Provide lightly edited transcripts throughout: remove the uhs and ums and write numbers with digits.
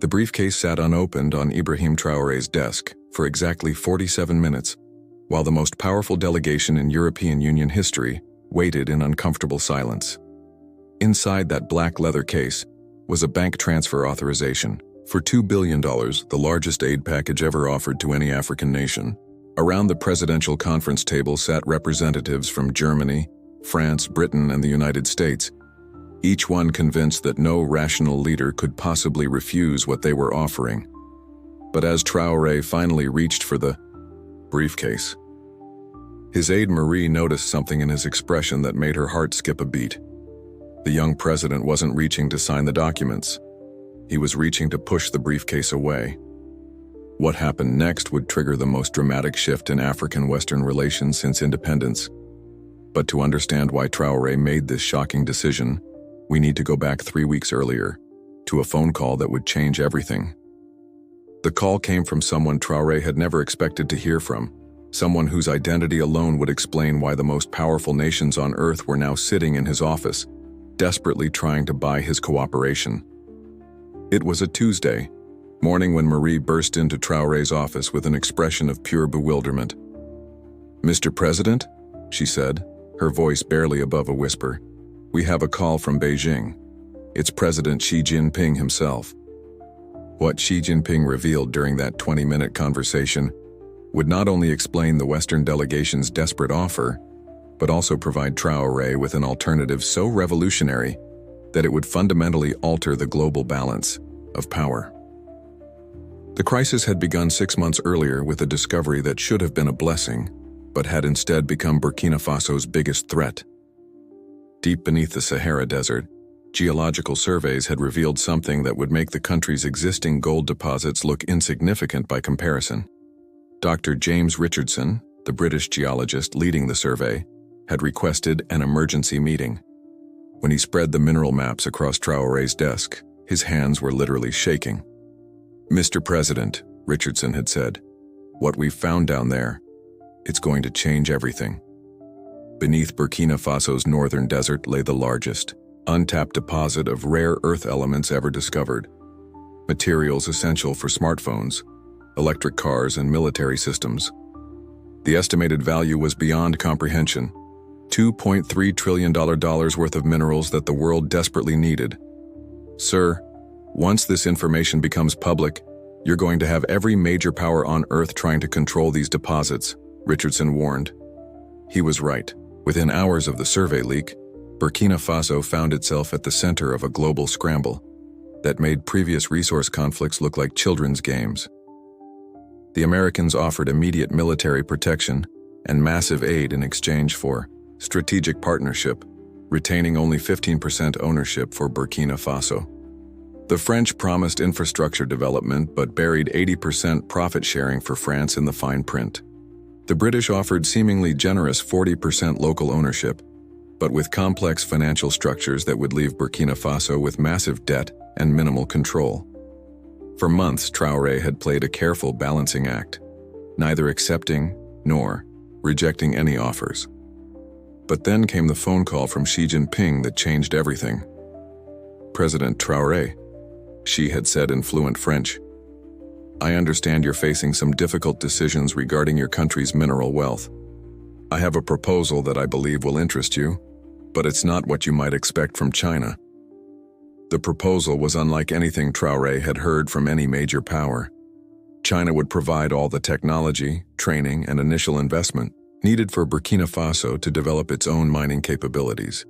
The briefcase sat unopened on Ibrahim Traoré's desk for exactly 47 minutes, while the most powerful delegation in European Union history waited in uncomfortable silence. Inside that black leather case was a bank transfer authorization for $2 billion, the largest aid package ever offered to any African nation. Around the presidential conference table sat representatives from Germany, France, Britain, and the United States, each one convinced that no rational leader could possibly refuse what they were offering. But as Traoré finally reached for the briefcase, his aide Marie noticed something in his expression that made her heart skip a beat. The young president wasn't reaching to sign the documents. He was reaching to push the briefcase away. What happened next would trigger the most dramatic shift in African-Western relations since independence. But to understand why Traoré made this shocking decision, we need to go back 3 weeks earlier, to a phone call that would change everything. The call came from someone Traoré had never expected to hear from, someone whose identity alone would explain why the most powerful nations on earth were now sitting in his office, desperately trying to buy his cooperation. It was a Tuesday morning when Marie burst into Traoré's office with an expression of pure bewilderment. "Mr. President," she said, her voice barely above a whisper, "we have a call from Beijing. It's President Xi Jinping himself." What Xi Jinping revealed during that 20-minute conversation would not only explain the Western delegation's desperate offer, but also provide Traoré with an alternative so revolutionary that it would fundamentally alter the global balance of power. The crisis had begun 6 months earlier with a discovery that should have been a blessing, but had instead become Burkina Faso's biggest threat. Deep beneath the Sahara Desert, geological surveys had revealed something that would make the country's existing gold deposits look insignificant by comparison. Dr. James Richardson, the British geologist leading the survey, had requested an emergency meeting. When he spread the mineral maps across Traoré's desk, his hands were literally shaking. "Mr. President," Richardson had said, "what we've found down there, it's going to change everything." Beneath Burkina Faso's northern desert lay the largest, untapped deposit of rare earth elements ever discovered, materials essential for smartphones, electric cars, and military systems. The estimated value was beyond comprehension, $2.3 trillion worth of minerals that the world desperately needed. "Sir, once this information becomes public, you're going to have every major power on Earth trying to control these deposits," Richardson warned. He was right. Within hours of the survey leak, Burkina Faso found itself at the center of a global scramble that made previous resource conflicts look like children's games. The Americans offered immediate military protection and massive aid in exchange for strategic partnership, retaining only 15% ownership for Burkina Faso. The French promised infrastructure development but buried 80% profit sharing for France in the fine print. The British offered seemingly generous 40% local ownership, but with complex financial structures that would leave Burkina Faso with massive debt and minimal control. For months, Traoré had played a careful balancing act, neither accepting nor rejecting any offers. But then came the phone call from Xi Jinping that changed everything. "President Traoré," Xi had said in fluent French, "I understand you're facing some difficult decisions regarding your country's mineral wealth. I have a proposal that I believe will interest you, but it's not what you might expect from China." The proposal was unlike anything Traoré had heard from any major power. China would provide all the technology, training, and initial investment needed for Burkina Faso to develop its own mining capabilities.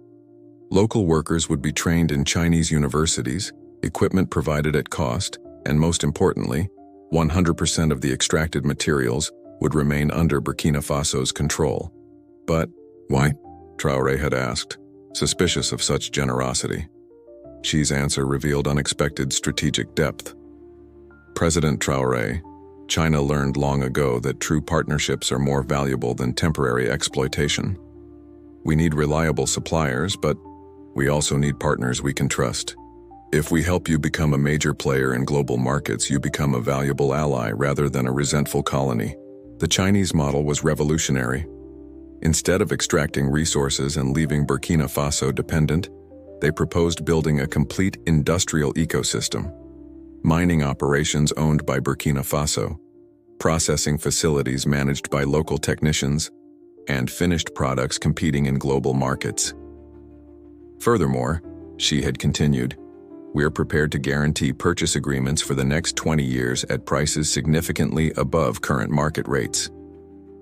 Local workers would be trained in Chinese universities, equipment provided at cost, and most importantly, 100% of the extracted materials would remain under Burkina Faso's control. But why? Traoré had asked, suspicious of such generosity. Xi's answer revealed unexpected strategic depth. "President Traoré, China learned long ago that true partnerships are more valuable than temporary exploitation. We need reliable suppliers, but we also need partners we can trust. If we help you become a major player in global markets, you become a valuable ally rather than a resentful colony." The Chinese model was revolutionary. Instead of extracting resources and leaving Burkina Faso dependent, they proposed building a complete industrial ecosystem. mining operations owned by Burkina Faso, processing facilities managed by local technicians, and finished products competing in global markets. Furthermore, she had continued, "We are prepared to guarantee purchase agreements for the next 20 years at prices significantly above current market rates.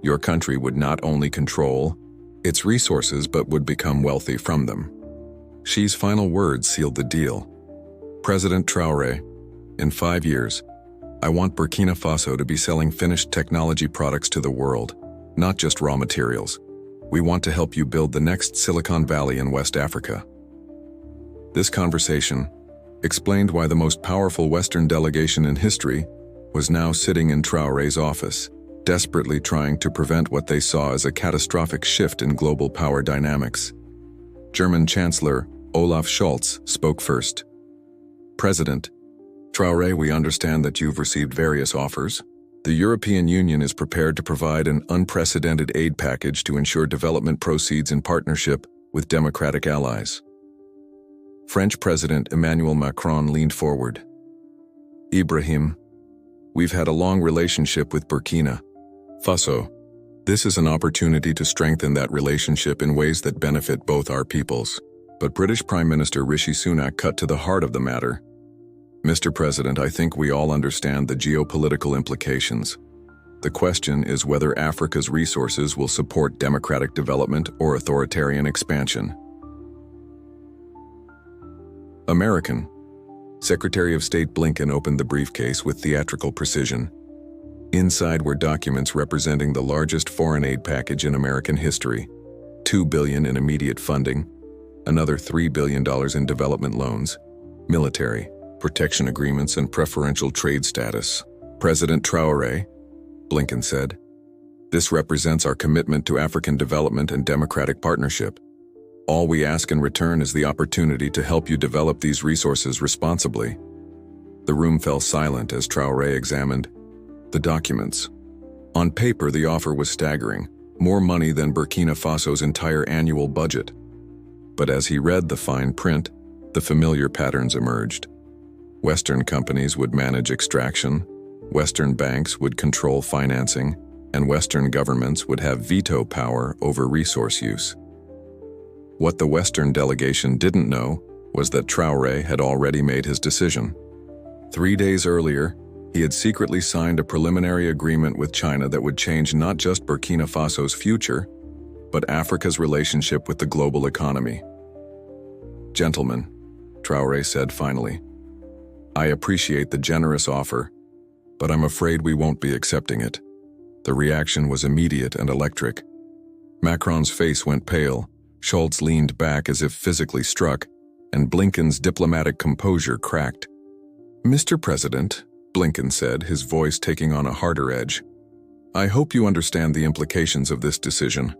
Your country would not only control its resources but would become wealthy from them." Xi's final words sealed the deal. President Traoré, in 5 years, I want Burkina Faso to be selling finished technology products to the world, not just raw materials. We want to help you build the next Silicon Valley in West Africa. This conversation explained why the most powerful Western delegation in history was now sitting in Traoré's office, desperately trying to prevent what they saw as a catastrophic shift in global power dynamics. German Chancellor Olaf Scholz spoke first. "President Traoré, we understand that you've received various offers. The European Union is prepared to provide an unprecedented aid package to ensure development proceeds in partnership with democratic allies." French President Emmanuel Macron leaned forward. "Ibrahim, we've had a long relationship with Burkina Faso. This is an opportunity to strengthen that relationship in ways that benefit both our peoples." But British Prime Minister Rishi Sunak cut to the heart of the matter. "Mr. President, I think we all understand the geopolitical implications. The question is whether Africa's resources will support democratic development or authoritarian expansion." American Secretary of State Blinken opened the briefcase with theatrical precision. Inside were documents representing the largest foreign aid package in American history, $2 billion in immediate funding, another $3 billion in development loans, military, protection agreements, and preferential trade status. "President Traoré," Blinken said, "this represents our commitment to African development and democratic partnership. All we ask in return is the opportunity to help you develop these resources responsibly." The room fell silent as Traoré examined the documents. On paper, the offer was staggering, more money than Burkina Faso's entire annual budget. But as he read the fine print, the familiar patterns emerged. Western companies would manage extraction, Western banks would control financing, and Western governments would have veto power over resource use. What the Western delegation didn't know was that Traoré had already made his decision. 3 days earlier, he had secretly signed a preliminary agreement with China that would change not just Burkina Faso's future, but Africa's relationship with the global economy. "Gentlemen," Traoré said finally, "I appreciate the generous offer, but I'm afraid we won't be accepting it." The reaction was immediate and electric. Macron's face went pale, Scholz leaned back as if physically struck, and Blinken's diplomatic composure cracked. "Mr. President," Blinken said, his voice taking on a harder edge, "I hope you understand the implications of this decision.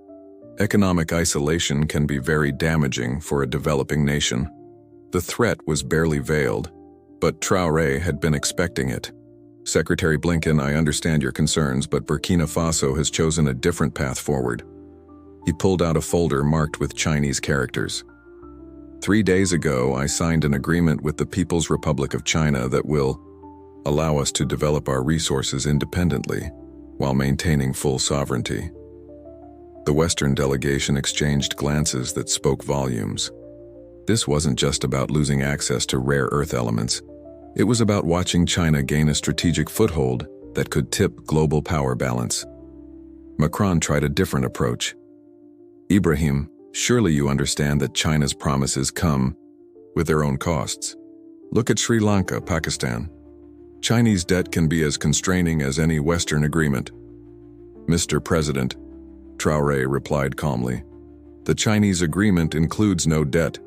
Economic isolation can be very damaging for a developing nation." The threat was barely veiled, but Traoré had been expecting it. "Secretary Blinken, I understand your concerns, but Burkina Faso has chosen a different path forward." He pulled out a folder marked with Chinese characters. 3 days ago, I signed an agreement with the People's Republic of China that will allow us to develop our resources independently while maintaining full sovereignty." The Western delegation exchanged glances that spoke volumes. This wasn't just about losing access to rare earth elements. It was about watching China gain a strategic foothold that could tip global power balance. Macron tried a different approach. "Ibrahim, surely you understand that China's promises come with their own costs. Look at Sri Lanka, Pakistan. Chinese debt can be as constraining as any Western agreement." "Mr. President," Traoré replied calmly, "the Chinese agreement includes no debt.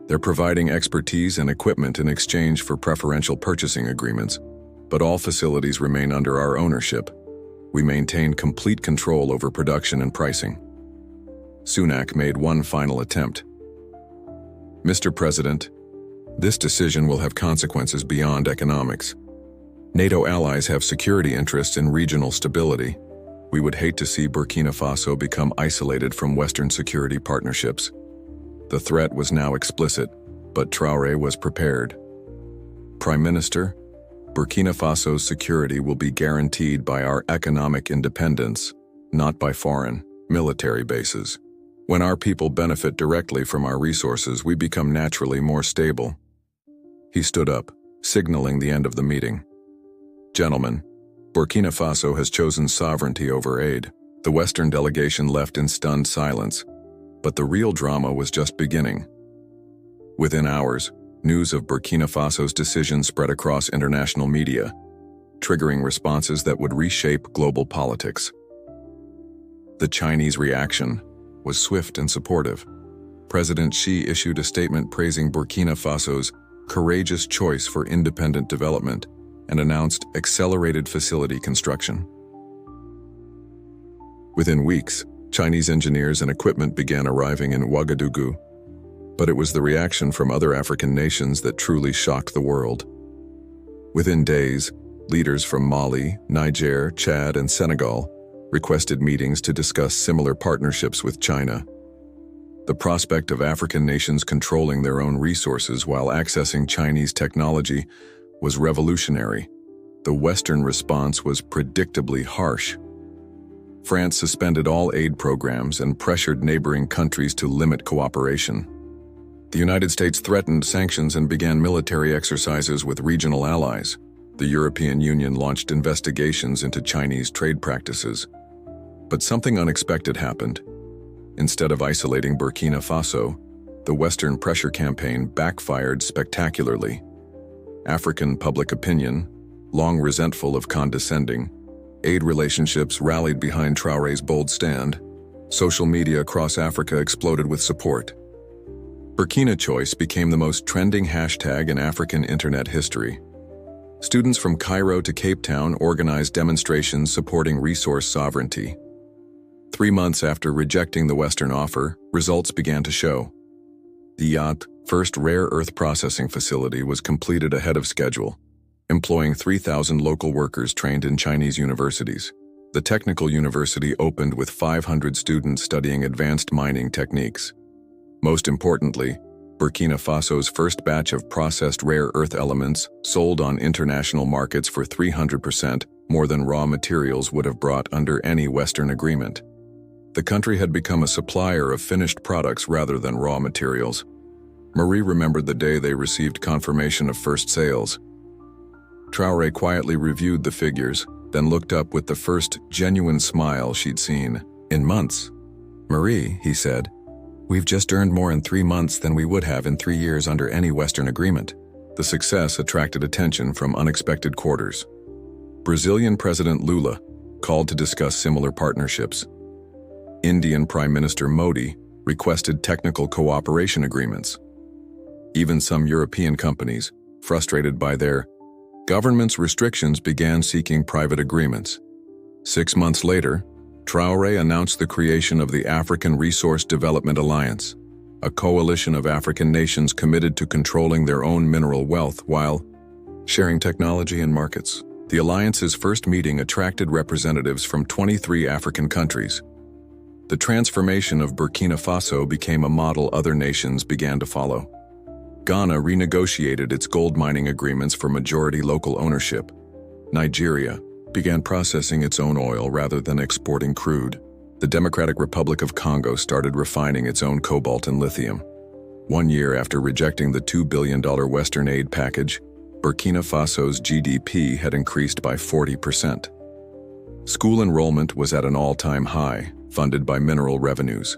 They're providing expertise and equipment in exchange for preferential purchasing agreements, but all facilities remain under our ownership. We maintain complete control over production and pricing." Sunak made one final attempt. "Mr. President, this decision will have consequences beyond economics. NATO allies have security interests in regional stability. We would hate to see Burkina Faso become isolated from Western security partnerships." The threat was now explicit, but Traoré was prepared. "Prime Minister, Burkina Faso's security will be guaranteed by our economic independence, not by foreign, military bases. When our people benefit directly from our resources, we become naturally more stable." He stood up, signaling the end of the meeting. "Gentlemen, Burkina Faso has chosen sovereignty over aid." The Western delegation left in stunned silence, but the real drama was just beginning. Within hours, news of Burkina Faso's decision spread across international media, triggering responses that would reshape global politics. The Chinese reaction was swift and supportive. President Xi issued a statement praising Burkina Faso's courageous choice for independent development and announced accelerated facility construction. Within weeks, Chinese engineers and equipment began arriving in Ouagadougou, but it was the reaction from other African nations that truly shocked the world. Within days, leaders from Mali, Niger, Chad, and Senegal requested meetings to discuss similar partnerships with China. The prospect of African nations controlling their own resources while accessing Chinese technology was revolutionary. The Western response was predictably harsh. France suspended all aid programs and pressured neighboring countries to limit cooperation. The United States threatened sanctions and began military exercises with regional allies. The European Union launched investigations into Chinese trade practices. But something unexpected happened. Instead of isolating Burkina Faso, the Western pressure campaign backfired spectacularly. African public opinion, long resentful of condescending, aid relationships rallied behind Traoré's bold stand. Social media across Africa exploded with support. Burkina Choice became the most trending hashtag in African internet history. Students from Cairo to Cape Town organized demonstrations supporting resource sovereignty. 3 months after rejecting the Western offer, results began to show. The Yacht, first rare earth processing facility, was completed ahead of schedule, employing 3,000 local workers trained in Chinese universities. The technical university opened with 500 students studying advanced mining techniques. Most importantly, Burkina Faso's first batch of processed rare earth elements sold on international markets for 300% more than raw materials would have brought under any Western agreement. The country had become a supplier of finished products rather than raw materials. Marie remembered the day they received confirmation of first sales. Traoré quietly reviewed the figures, then looked up with the first genuine smile she'd seen in months. "Marie," he said, "we've just earned more in 3 months than we would have in 3 years under any Western agreement." The success attracted attention from unexpected quarters. Brazilian President Lula called to discuss similar partnerships. Indian Prime Minister Modi requested technical cooperation agreements. Even some European companies, frustrated by their government's restrictions, began seeking private agreements. 6 months later, Traoré announced the creation of the African Resource Development Alliance, a coalition of African nations committed to controlling their own mineral wealth while sharing technology and markets. The alliance's first meeting attracted representatives from 23 African countries. The transformation of Burkina Faso became a model other nations began to follow. Ghana renegotiated its gold mining agreements for majority local ownership. Nigeria began processing its own oil rather than exporting crude. The Democratic Republic of Congo started refining its own cobalt and lithium. 1 year after rejecting the $2 billion Western aid package, Burkina Faso's GDP had increased by 40%. School enrollment was at an all-time high, funded by mineral revenues.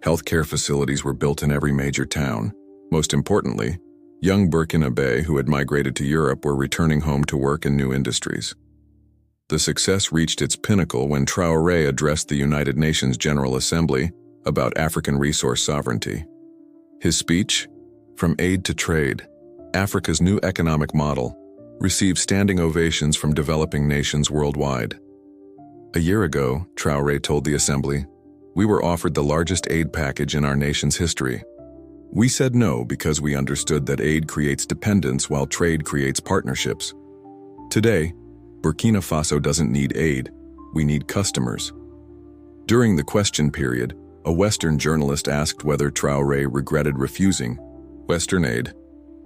Healthcare facilities were built in every major town. Most importantly, young Burkinabé who had migrated to Europe were returning home to work in new industries. The success reached its pinnacle when Traoré addressed the United Nations General Assembly about African resource sovereignty. His speech, "From Aid to Trade, Africa's New Economic Model," received standing ovations from developing nations worldwide. A year ago, Traoré told the Assembly, "We were offered the largest aid package in our nation's history. We said no because we understood that aid creates dependence while trade creates partnerships. Today, Burkina Faso doesn't need aid, we need customers." During the question period, a Western journalist asked whether Traoré regretted refusing Western aid.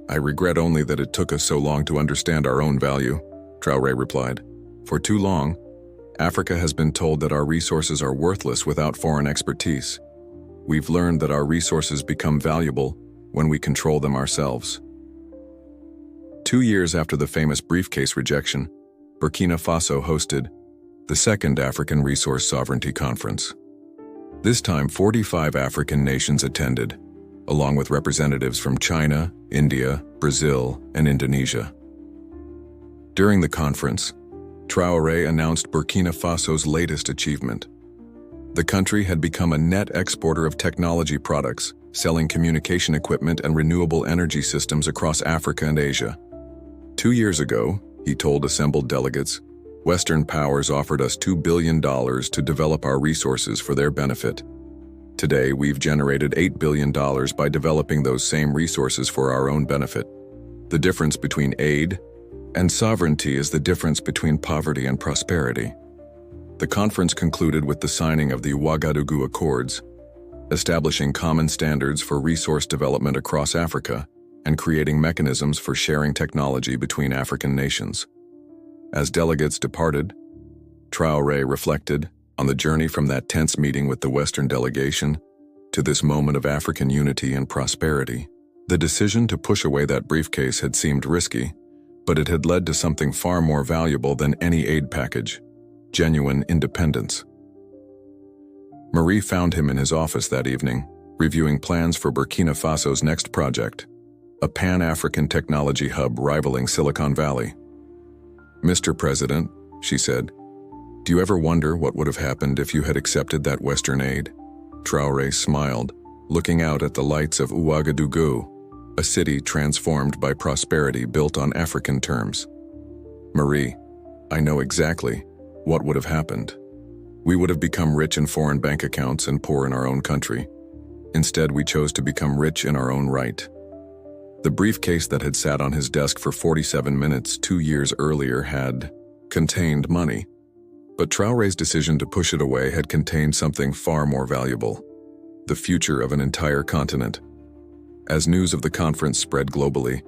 I regret only that it took us so long to understand our own value, Traoré replied. For too long, Africa has been told that our resources are worthless without foreign expertise. We've learned that our resources become valuable when we control them ourselves. 2 years after the famous briefcase rejection, Burkina Faso hosted the Second African Resource Sovereignty Conference. This time, 45 African nations attended, along with representatives from China, India, Brazil, and Indonesia. During the conference, Traoré announced Burkina Faso's latest achievement. The country had become a net exporter of technology products, selling communication equipment and renewable energy systems across Africa and Asia. 2 years ago, he told assembled delegates, Western powers offered us $2 billion to develop our resources for their benefit. Today, we've generated $8 billion by developing those same resources for our own benefit. The difference between aid and sovereignty is the difference between poverty and prosperity. The conference concluded with the signing of the Ouagadougou Accords, establishing common standards for resource development across Africa and creating mechanisms for sharing technology between African nations. As delegates departed, Traoré reflected on the journey from that tense meeting with the Western delegation to this moment of African unity and prosperity. The decision to push away that briefcase had seemed risky, but it had led to something far more valuable than any aid package: genuine independence. Marie found him in his office that evening, reviewing plans for Burkina Faso's next project, a Pan-African technology hub rivaling Silicon Valley. Mr. President, she said, do you ever wonder what would have happened if you had accepted that Western aid? Traoré smiled, looking out at the lights of Ouagadougou, a city transformed by prosperity built on African terms. Marie, I know exactly what would have happened. We would have become rich in foreign bank accounts and poor in our own country. Instead, we chose to become rich in our own right. The briefcase that had sat on his desk for 47 minutes 2 years earlier had contained money, but Traoré's decision to push it away had contained something far more valuable: the future of an entire continent. As news of the conference spread globally,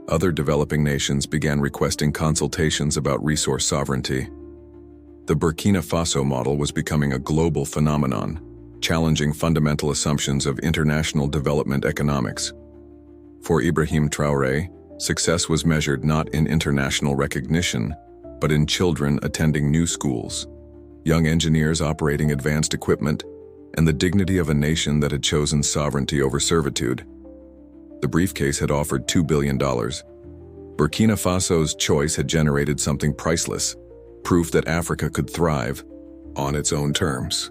other developing nations began requesting consultations about resource sovereignty. The Burkina Faso model was becoming a global phenomenon, challenging fundamental assumptions of international development economics. For Ibrahim Traoré, success was measured not in international recognition, but in children attending new schools, young engineers operating advanced equipment, and the dignity of a nation that had chosen sovereignty over servitude. The briefcase had offered $2 billion. Burkina Faso's choice had generated something priceless: proof that Africa could thrive on its own terms.